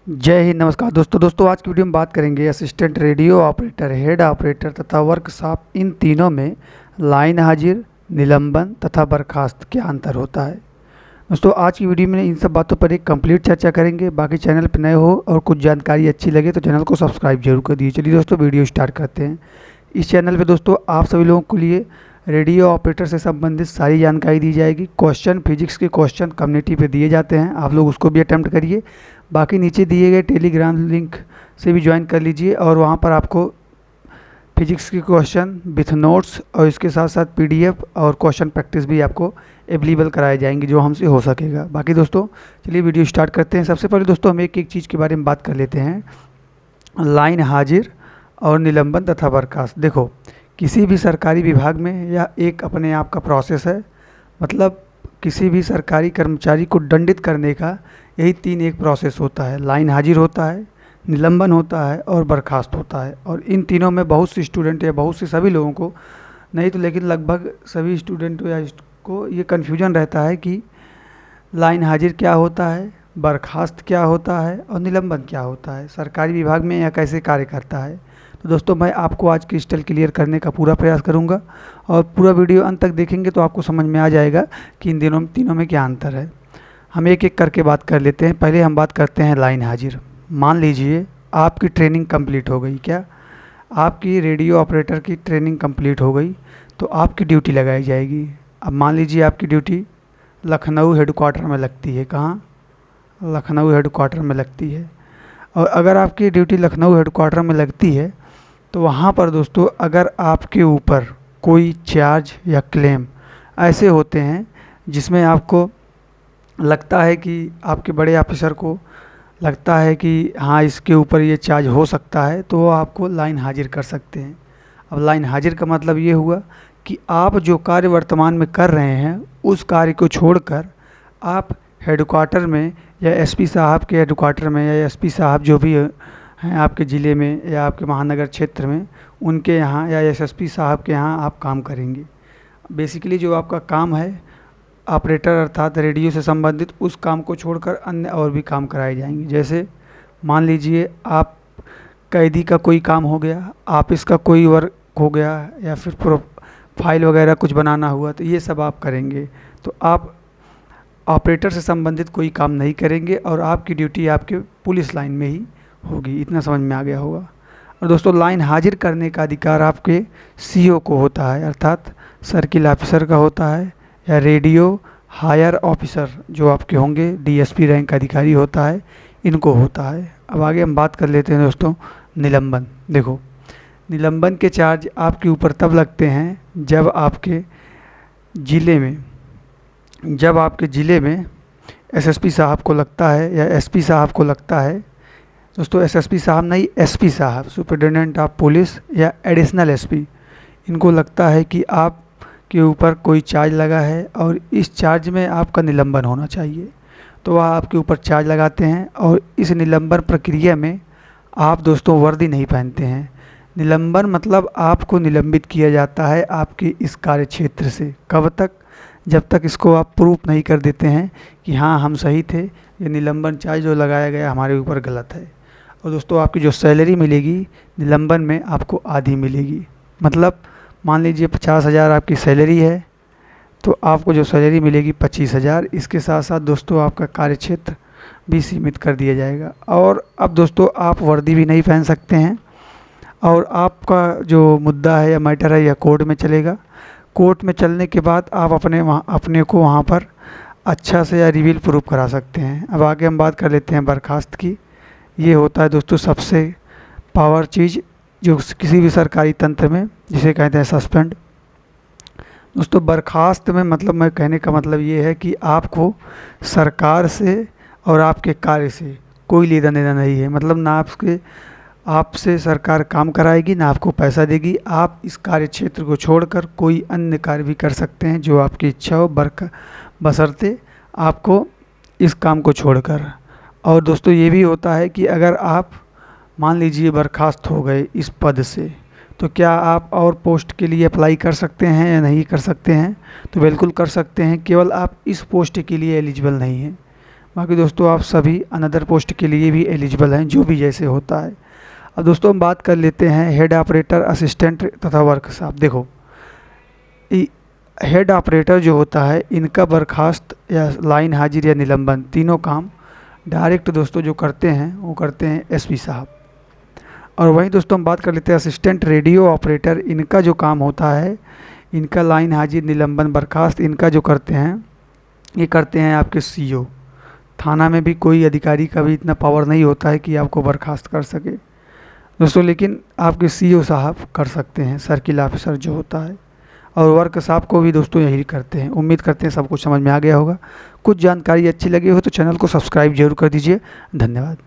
जय हिंद। नमस्कार दोस्तों आज की वीडियो में बात करेंगे assistant radio operator, head operator तथा वर्कशॉप, इन तीनों में लाइन हाजिर, निलंबन तथा बर्खास्त क्या अंतर होता है। दोस्तों आज की वीडियो में इन सब बातों पर एक कंप्लीट चर्चा करेंगे। बाकी चैनल पर नए हो और कुछ जानकारी अच्छी लगे तो चैनल को सब्सक्राइब जरूर कर दीजिए। चलिए दोस्तों वीडियो स्टार्ट करते हैं। इस चैनल पर दोस्तों आप सभी लोगों के लिए रेडियो ऑपरेटर से संबंधित सारी जानकारी दी जाएगी। क्वेश्चन, फिजिक्स के क्वेश्चन कम्युनिटी पे दिए जाते हैं, आप लोग उसको भी अटेम्प्ट करिए। बाकी नीचे दिए गए टेलीग्राम लिंक से भी ज्वाइन कर लीजिए और वहाँ पर आपको फिजिक्स के क्वेश्चन विथ नोट्स और इसके साथ साथ पीडीएफ और क्वेश्चन प्रैक्टिस भी आपको अवेलेबल कराए जाएंगे जो हमसे हो सकेगा। बाकी दोस्तों चलिए वीडियो स्टार्ट करते हैं। सबसे पहले दोस्तों हम एक एक चीज़ के बारे में बात कर लेते हैं, लाइन हाजिर और निलंबन तथा बर्खास्त। देखो, किसी भी सरकारी विभाग में यह एक अपने आप का प्रोसेस है। मतलब किसी भी सरकारी कर्मचारी को दंडित करने का यही तीन एक प्रोसेस होता है। लाइन हाजिर होता है, निलंबन होता है और बर्खास्त होता है। और इन तीनों में बहुत से स्टूडेंट या बहुत से सभी लोगों को, नहीं तो लेकिन लगभग सभी स्टूडेंट या को ये कन्फ्यूजन रहता है कि लाइन हाजिर क्या होता है, बर्खास्त क्या होता है और निलंबन क्या होता है, सरकारी विभाग में यह कैसे कार्य करता है। तो दोस्तों मैं आपको आज क्रिस्टल क्लियर करने का पूरा प्रयास करूंगा और पूरा वीडियो अंत तक देखेंगे तो आपको समझ में आ जाएगा कि इन तीनों में क्या अंतर है। हम एक एक करके बात कर लेते हैं। पहले हम बात करते हैं लाइन हाजिर। मान लीजिए आपकी ट्रेनिंग कंप्लीट हो गई। क्या आपकी रेडियो ऑपरेटर की ट्रेनिंग कंप्लीट हो गई तो आपकी ड्यूटी लगाई जाएगी। अब मान लीजिए आपकी ड्यूटी लखनऊ हेडक्वार्टर में लगती है। कहाँ? लखनऊ हेडक्वार्टर में लगती है। और अगर आपकी ड्यूटी लखनऊ हेडक्वार्टर में लगती है तो वहाँ पर दोस्तों अगर आपके ऊपर कोई चार्ज या क्लेम ऐसे होते हैं जिसमें आपको लगता है कि आपके बड़े ऑफिसर को लगता है कि हाँ इसके ऊपर ये चार्ज हो सकता है, तो वो आपको लाइन हाजिर कर सकते हैं। अब लाइन हाजिर का मतलब ये हुआ कि आप जो कार्य वर्तमान में कर रहे हैं उस कार्य को छोड़कर आप हेडक्वार्टर में या एसपी साहब के हेडक्वार्टर में या एसपी साहब जो भी हैं आपके ज़िले में या आपके महानगर क्षेत्र में, उनके यहाँ या एसएसपी साहब के यहाँ आप काम करेंगे। बेसिकली जो आपका काम है ऑपरेटर अर्थात रेडियो से संबंधित, उस काम को छोड़कर अन्य और भी काम कराए जाएंगे। जैसे मान लीजिए आप कैदी का कोई काम हो गया, ऑफिस का कोई वर्क हो गया या फिर फाइल वगैरह कुछ बनाना हुआ, तो ये सब आप करेंगे। तो आप ऑपरेटर से संबंधित कोई काम नहीं करेंगे और आपकी ड्यूटी आपके पुलिस लाइन में ही होगी। इतना समझ में आ गया होगा। और दोस्तों लाइन हाजिर करने का अधिकार आपके सीओ को होता है, अर्थात सर्किल ऑफिसर का होता है, या रेडियो हायर ऑफिसर जो आपके होंगे डीएसपी रैंक का अधिकारी होता है, इनको होता है। अब आगे हम बात कर लेते हैं दोस्तों निलंबन। देखो, निलंबन के चार्ज आपके ऊपर तब लगते हैं जब आपके ज़िले में एसएसपी साहब को लगता है या एसपी साहब को लगता है। दोस्तों एसएसपी साहब नहीं, एसपी साहब, सुपरिटेंडेंट ऑफ पुलिस या एडिशनल एसपी, इनको लगता है कि आप के ऊपर कोई चार्ज लगा है और इस चार्ज में आपका निलंबन होना चाहिए, तो वह आपके ऊपर चार्ज लगाते हैं। और इस निलंबन प्रक्रिया में आप दोस्तों वर्दी नहीं पहनते हैं। निलंबन मतलब आपको निलंबित किया जाता है आपके इस कार्य क्षेत्र से। कब तक? जब तक इसको आप प्रूफ नहीं कर देते हैं कि हाँ हम सही थे, ये निलंबन चार्ज जो लगाया गया हमारे ऊपर गलत है। और दोस्तों आपकी जो सैलरी मिलेगी निलंबन में आपको आधी मिलेगी। मतलब मान लीजिए 50,000 आपकी सैलरी है तो आपको जो सैलरी मिलेगी 25,000। इसके साथ साथ दोस्तों आपका कार्य क्षेत्र भी सीमित कर दिया जाएगा। और अब दोस्तों आप वर्दी भी नहीं पहन सकते हैं और आपका जो मुद्दा है या मैटर है यह कोर्ट में चलेगा। कोर्ट में चलने के बाद आप अपने को वहाँ पर अच्छा से या रिवील प्रूफ करा सकते हैं। अब आगे हम बात कर लेते हैं बर्खास्त की। ये होता है दोस्तों सबसे पावर चीज़ जो किसी भी सरकारी तंत्र में, जिसे कहते हैं सस्पेंड। दोस्तों बर्खास्त में मतलब मैं कहने का मतलब ये है कि आपको सरकार से और आपके कार्य से कोई लेना देना नहीं है। मतलब ना आपसे सरकार काम कराएगी ना आपको पैसा देगी। आप इस कार्य क्षेत्र को छोड़कर कोई अन्य कार्य भी कर सकते हैं जो आपकी इच्छा हो, बशर्ते आपको इस काम को छोड़कर। और दोस्तों ये भी होता है कि अगर आप मान लीजिए बर्खास्त हो गए इस पद से, तो क्या आप और पोस्ट के लिए अप्लाई कर सकते हैं या नहीं कर सकते हैं? तो बिल्कुल कर सकते हैं, केवल आप इस पोस्ट के लिए एलिजिबल नहीं हैं। बाकी दोस्तों आप सभी अनदर पोस्ट के लिए भी एलिजिबल हैं, जो भी जैसे होता है। अब दोस्तों हम बात कर लेते हैं हेड ऑपरेटर, असिस्टेंट तथा वर्कशॉप। देखो हेड ऑपरेटर जो होता है, इनका बर्खास्त या लाइन हाजिर या निलंबन तीनों काम डायरेक्ट दोस्तों जो करते हैं वो करते हैं एसपी साहब। और वहीं दोस्तों हम बात कर लेते हैं असिस्टेंट रेडियो ऑपरेटर। इनका जो काम होता है, इनका लाइन हाजिर, निलंबन, बर्खास्त इनका जो करते हैं, ये करते हैं आपके सीओ। थाना में भी कोई अधिकारी का भी इतना पावर नहीं होता है कि आपको बर्खास्त कर सके दोस्तों, लेकिन आपके सीओ साहब कर सकते हैं, सर्किल ऑफिसर जो होता है। और वर्कशॉप को भी दोस्तों यही करते हैं। उम्मीद करते हैं सब कुछ समझ में आ गया होगा। कुछ जानकारी अच्छी लगी हो तो चैनल को सब्सक्राइब जरूर कर दीजिए। धन्यवाद।